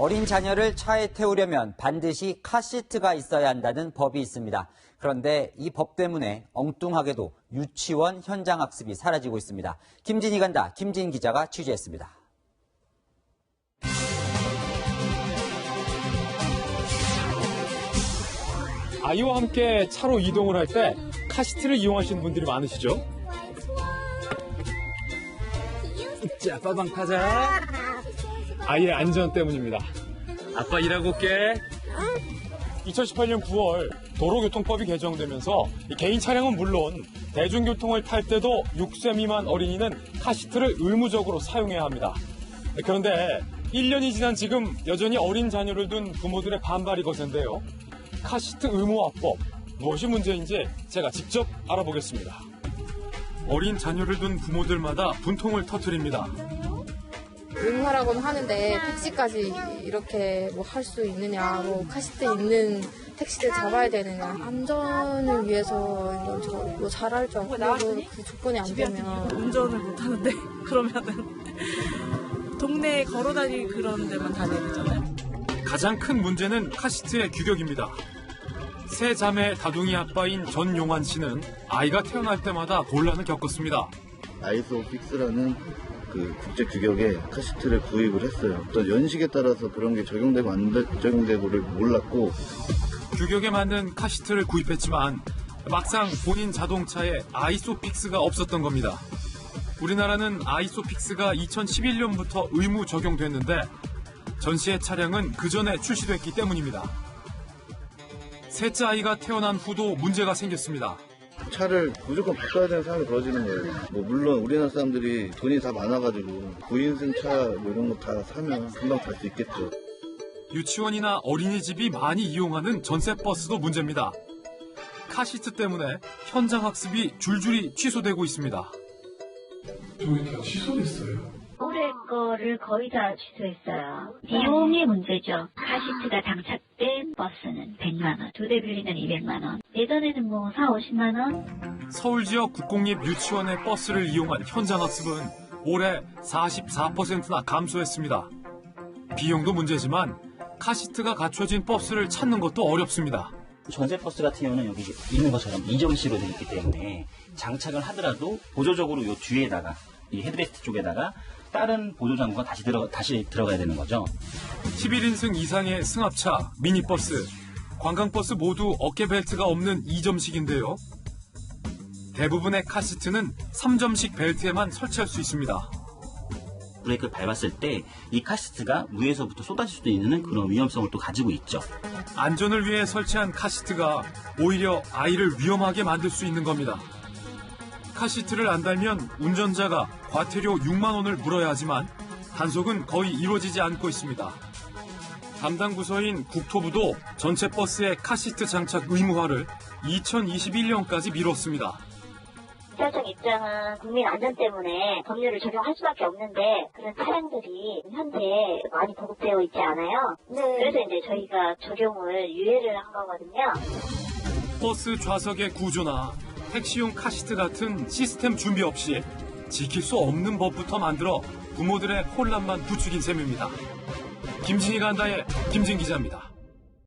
어린 자녀를 차에 태우려면 반드시 카시트가 있어야 한다는 법이 있습니다. 그런데 이 법 때문에 엉뚱하게도 유치원 현장 학습이 사라지고 있습니다. 김진희 간다. 김진 기자가 취재했습니다. 아이와 함께 차로 이동을 할 때 카시트를 이용하시는 분들이 많으시죠? 자, 빠방 타자. 아이의 안전 때문입니다. 아빠 일하고 올게. 2018년 9월 도로교통법이 개정되면서 개인 차량은 물론 대중교통을 탈 때도 6세 미만 어린이는 카시트를 의무적으로 사용해야 합니다. 그런데 1년이 지난 지금 여전히 어린 자녀를 둔 부모들의 반발이 거센데요. 카시트 의무화법, 무엇이 문제인지 제가 직접 알아보겠습니다. 어린 자녀를 둔 부모들마다 분통을 터뜨립니다. 의무화라고는 하는데 택시까지 이렇게 뭐 할 수 있느냐, 뭐 카시트 있는 택시를 잡아야 되느냐, 안전을 위해서 이건 뭐 잘할 줄 알고 그 조건이 안 되면 운전을 못 하는데 그러면은 동네에 걸어다니는 그런 데만 다녀야 되잖아요. 가장 큰 문제는 카시트의 규격입니다. 세 자매 다둥이 아빠인 전용환 씨는 아이가 태어날 때마다 곤란을 겪었습니다. 아이소픽스라는 그 국제 규격에 카시트를 구입을 했어요. 또 연식에 따라서 그런 게 적용되고 안 적용되고를 몰랐고 규격에 맞는 카시트를 구입했지만 막상 본인 자동차에 아이소픽스가 없었던 겁니다. 우리나라는 아이소픽스가 2011년부터 의무 적용됐는데 전시의 차량은 그 전에 출시됐기 때문입니다. 셋째 아이가 태어난 후도 문제가 생겼습니다. 차를 무조건 바꿔야 되는 상황이 벌어지는 거예요. 뭐 물론 우리나라 사람들이 돈이 다 많아가지고 9인승 차 뭐 이런 거 다 사면 금방 탈 수 있겠죠. 유치원이나 어린이집이 많이 이용하는 전세버스도 문제입니다. 카시트 때문에 현장 학습이 줄줄이 취소되고 있습니다. 저희 다 취소됐어요. 올해 거를 거의 다 취소했어요. 비용이 문제죠. 카시트가 장착된 버스는 100만 원, 2대 빌리면 200만 원. 예전에는 뭐 4, 50만 원. 서울 지역 국공립 유치원의 버스를 이용한 현장 학습은 올해 44%나 감소했습니다. 비용도 문제지만 카시트가 갖춰진 버스를 찾는 것도 어렵습니다. 전세버스 같은 경우는 여기 있는 것처럼 이정식으로 되어 있기 때문에 장착을 하더라도 보조적으로 이 뒤에다가 이 헤드레스트 쪽에다가 다른 보조장구가 다시 들어가야 되는 거죠. 11인승 이상의 승합차, 미니버스, 관광버스 모두 어깨벨트가 없는 2점식인데요. 대부분의 카시트는 3점식 벨트에만 설치할 수 있습니다. 브레이크를 밟았을 때 이 카시트가 위에서부터 쏟아질 수도 있는 그런 위험성을 또 가지고 있죠. 안전을 위해 설치한 카시트가 오히려 아이를 위험하게 만들 수 있는 겁니다. 카시트를 안 달면 운전자가 과태료 6만 원을 물어야 하지만 단속은 거의 이루어지지 않고 있습니다. 담당 부서인 국토부도 전체 버스의 카시트 장착 의무화를 2021년까지 미뤘습니다. 기사청 입장은 국민 안전 때문에 법률을 적용할 수밖에 없는데 그런 차량들이 현재 많이 보급되어 있지 않아요. 그래서 이제 저희가 적용을 유예를 한 거거든요. 버스 좌석의 구조나 택시용 카시트 같은 시스템 준비 없이 지킬 수 없는 법부터 만들어 부모들의 혼란만 부추긴 셈입니다. 김진희 간다의 김진 기자입니다.